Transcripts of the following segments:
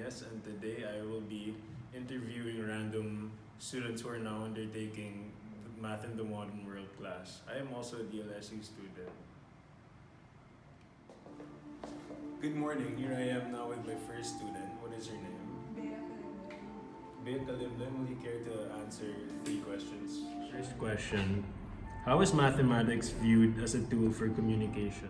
Elias, and today I will be interviewing random students who are now undertaking Math in the Modern World class. I am also a DLSE student. Good morning, here I am now with my first student. What is your name? Bea Kalimlim, will you care to answer 3 questions? First question, how is mathematics viewed as a tool for communication?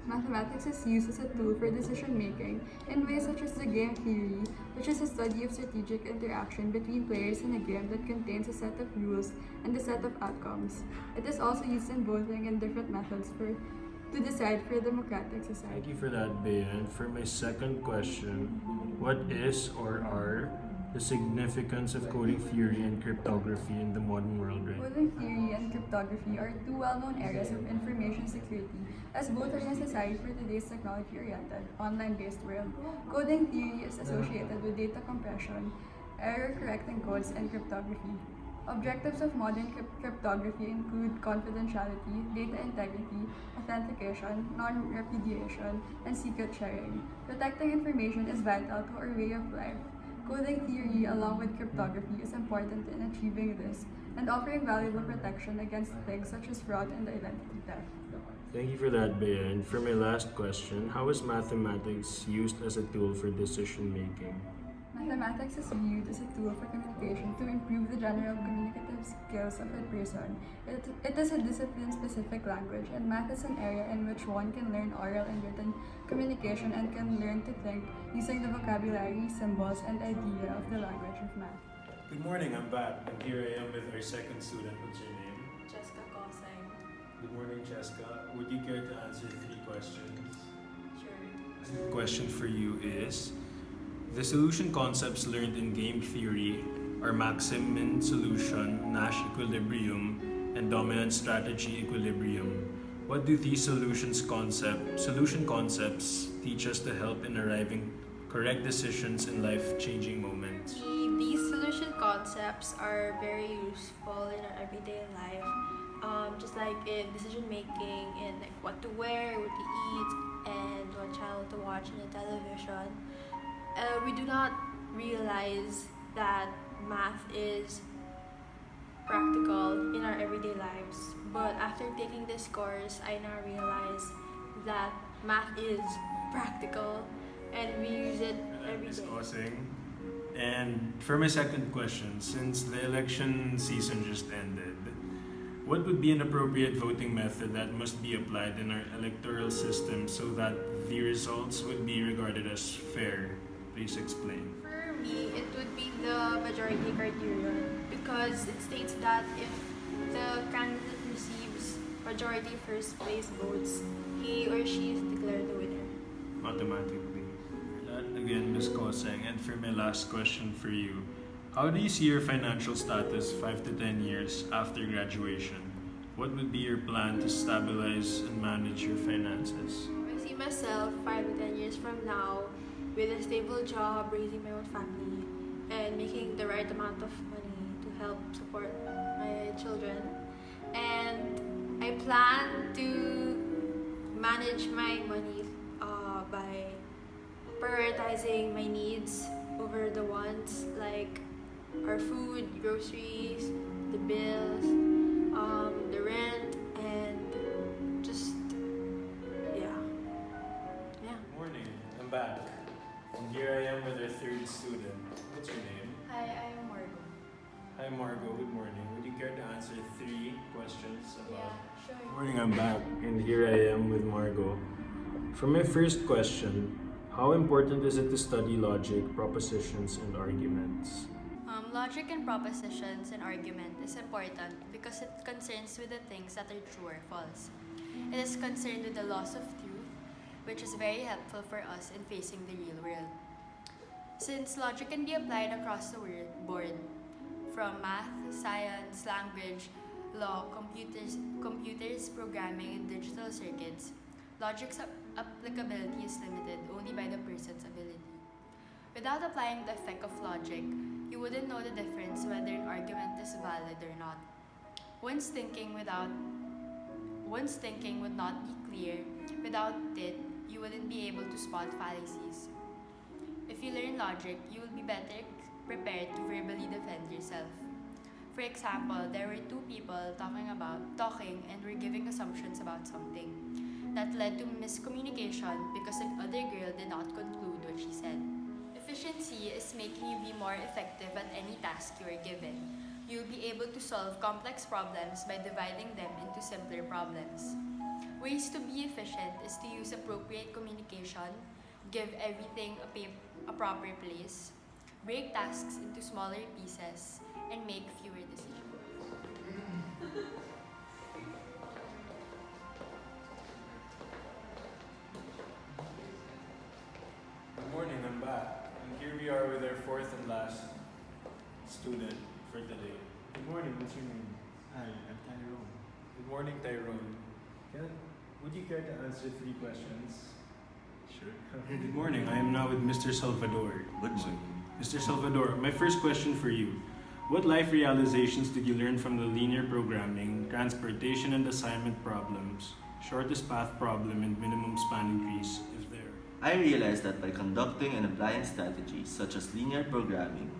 Mathematics is used as a tool for decision making in ways such as the game theory, which is a study of strategic interaction between players in a game that contains a set of rules and a set of outcomes. It is also used in voting and different methods to decide for a democratic society. Thank you for that, Bea. And for my second question, what is or are the significance of coding theory and cryptography in the modern world right now? Coding theory and cryptography are two well-known areas of information security, as both are necessary for today's technology-oriented, online-based world. Coding theory is associated with data compression, error-correcting codes, and cryptography. Objectives of modern cryptography include confidentiality, data integrity, authentication, non-repudiation, and secret sharing. Protecting information is vital to our way of life. Coding theory, along with cryptography, is important in achieving this and offering valuable protection against things such as fraud and identity theft. Thank you for that, Bea. And for my last question, how is mathematics used as a tool for decision making? Mathematics is viewed as a tool for communication to improve the general communicative skills of a person. It is a discipline-specific language, and math is an area in which one can learn oral and written communication and can learn to think using the vocabulary, symbols, and idea of the language of math. Good morning, I'm back, and here I am with our second student. What's your name? Jessica Koseng. Good morning, Cheska. Would you care to answer 3 questions? Sure. Question for you is, the solution concepts learned in game theory are maxim-min solution, Nash equilibrium, and dominant strategy equilibrium. What do these solution concepts teach us to help in arriving correct decisions in life-changing moments? These solution concepts are very useful in our everyday life. Just like in decision making, in like what to wear, what to eat, and what channel to watch in the television. We do not realize that math is practical in our everyday lives. But after taking this course, I now realize that math is practical and we use it every day. Discussing. And for my second question, since the election season just ended, what would be an appropriate voting method that must be applied in our electoral system so that the results would be regarded as fair? Please explain. For me, it would be the majority criterion because it states that if the candidate receives majority first place votes, he or she is declared the winner. Automatically. That again, Ms. Koseng. And for my last question for you, how do you see your financial status 5 to 10 years after graduation? What would be your plan to stabilize and manage your finances? I see myself 5 to 10 years from now with a stable job, raising my own family, and making the right amount of money to help support my children. And I plan to manage my money by prioritizing my needs over the wants, like our food, groceries, the bills, the rent, and just, yeah. Good morning, I'm back. And here I am with our third student. What's your name? Hi, I am Margo. Hi Margo, good morning. Would you care to answer 3 questions about... Sure. Good morning, I'm back. And here I am with Margo. For my first question, how important is it to study logic, propositions, and arguments? Logic and propositions and argument is important because it concerns with the things that are true or false. It is concerned with the laws of truth, which is very helpful for us in facing the real world. Since logic can be applied across the board, from math, science, language, law, computers, programming, and digital circuits, logic's applicability is limited only by the person's ability. Without applying the effect of logic, you wouldn't know the difference whether an argument is valid or not. One's thinking would not be clear. Without it, you wouldn't be able to spot fallacies. If you learn logic, you will be better prepared to verbally defend yourself. For example, there were two people talking and were giving assumptions about something. That led to miscommunication because the other girl did not conclude what she said. Efficiency is making you be more effective at any task you are given. You'll be able to solve complex problems by dividing them into simpler problems. Ways to be efficient is to use appropriate communication, give everything a proper place, break tasks into smaller pieces, and make fewer decisions. Good morning, I'm back. And here we are with our fourth and last student for today. Good morning, what's your name? Hi, I'm Tyrone. Good morning, Tyrone. Would you care to answer 3 questions? Sure. Good morning, I am now with Mr. Salvador. Good morning. Mr. Salvador, my first question for you. What life realizations did you learn from the linear programming, transportation and assignment problems, shortest path problem, and minimum span increase, if there? I realized that by conducting and applying strategies such as linear programming,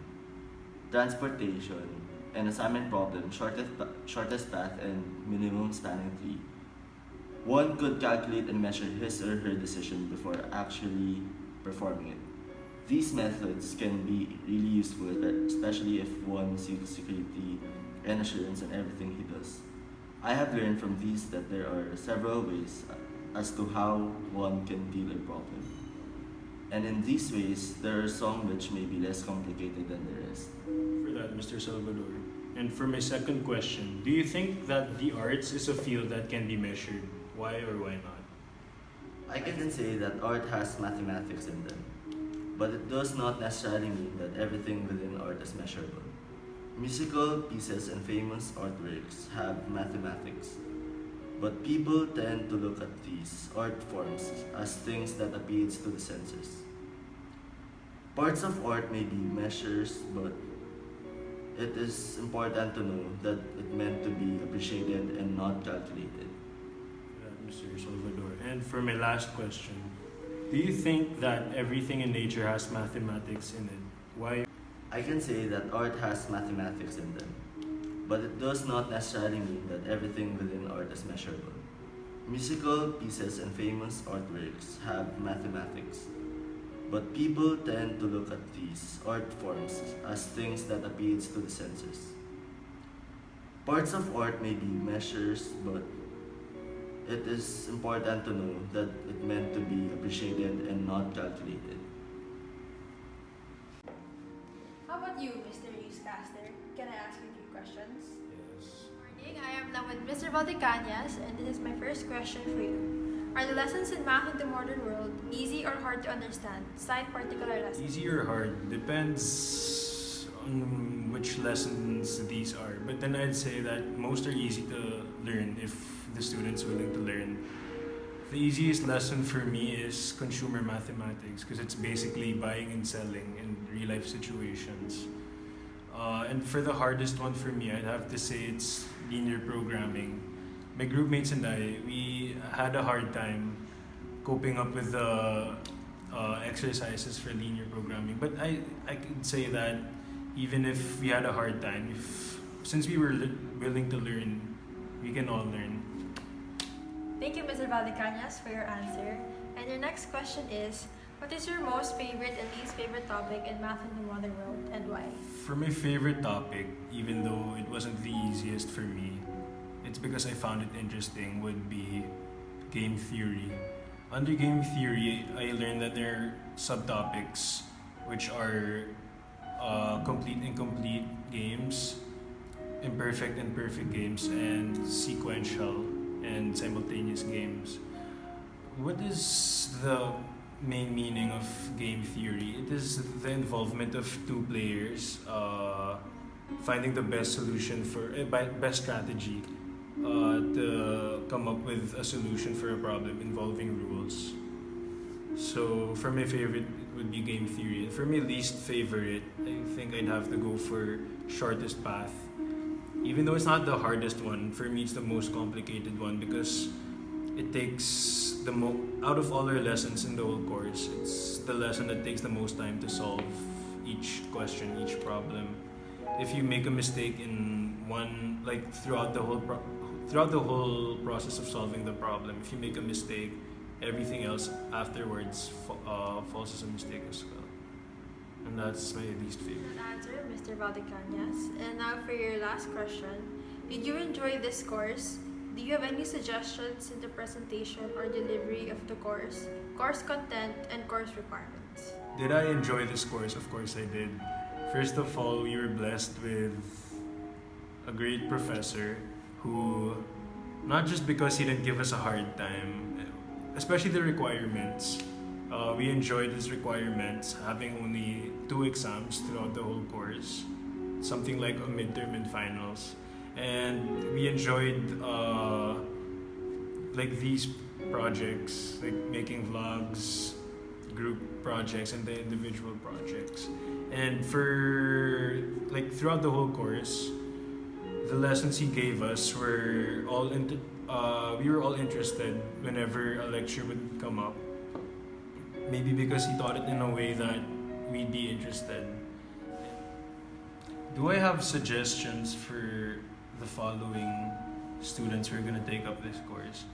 transportation, and assignment problem, shortest path, and minimum spanning tree, one could calculate and measure his or her decision before actually performing it. These methods can be really useful, especially if one seeks security and assurance in everything he does. I have learned from these that there are several ways as to how one can deal a problem. And in these ways, there are some which may be less complicated than the rest. For that, Mr. Salvador. And for my second question, do you think that the arts is a field that can be measured? Why or why not? I can say that art has mathematics in them, but it does not necessarily mean that everything within art is measurable. Musical pieces and famous artworks have mathematics, but people tend to look at these art forms as things that appeals to the senses. Parts of art may be measures, but it is important to know that it meant to be appreciated and not calculated. Mr. Salvador. And for my last question, do you think that everything in nature has mathematics in it? Why? I can say that art has mathematics in them, but it does not necessarily mean that everything within art is measurable. Musical pieces and famous artworks have mathematics, but people tend to look at these art forms as things that appeals to the senses. Parts of art may be measures, but it is important to know that it meant to be appreciated and not calculated. How about you, Mr. Newscaster? Can I ask you 3 questions? Yes. Good morning, I am now with Mr. Valdecanias, and this is my first question for you. Are the lessons in math in the modern world easy or hard to understand? Cite particular lessons. Easy or hard? Depends on which lessons these are. But then I'd say that most are easy to learn if the student's willing to learn. The easiest lesson for me is consumer mathematics because it's basically buying and selling in real life situations. And for the hardest one for me, I'd have to say it's linear programming. My group mates and I, we had a hard time coping up with the exercises for linear programming. But I could say that even if we had a hard time, since we were willing to learn, we can all learn. Thank you, Mr. Valdecanias, for your answer. And your next question is, what is your most favorite and least favorite topic in math in the modern world, and why? For my favorite topic, even though it wasn't the easiest for me, it's because I found it interesting, would be game theory. Under game theory, I learned that there are subtopics which are complete and incomplete games, imperfect and perfect games, and sequential and simultaneous games. What is the main meaning of game theory? It is the involvement of 2 players finding the best solution for best strategy to come up with a solution for a problem involving rules. So for my favorite, it would be game theory. And for my least favorite, I think I'd have to go for shortest path. Even though it's not the hardest one, for me it's the most complicated one because it takes out of all our lessons in the whole course, it's the lesson that takes the most time to solve each question, each problem. If you make a mistake in one, like throughout the whole process of solving the problem, if you make a mistake, everything else afterwards falls as a mistake as well. And that's my least favorite. Good answer, Mr. Valdecañas. And now for your last question. Did you enjoy this course? Do you have any suggestions in the presentation or delivery of the course content, and course requirements? Did I enjoy this course? Of course I did. First of all, we were blessed with a great professor who, not just because he didn't give us a hard time, especially the requirements. We enjoyed his requirements, having only 2 exams throughout the whole course, something like a midterm and finals. And we enjoyed like these projects, like making vlogs, group projects, and the individual projects. And for like throughout the whole course, the lessons he gave us were we were all interested whenever a lecture would come up. Maybe because he taught it in a way that we'd be interested. Do I have suggestions for the following students who are going to take up this course?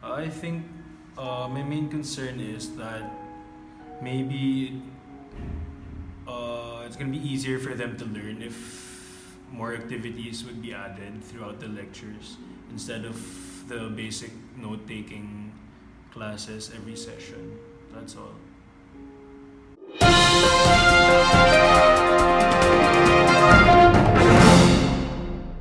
I think my main concern is that maybe it's going to be easier for them to learn if more activities would be added throughout the lectures instead of the basic note-taking classes every session. That's all.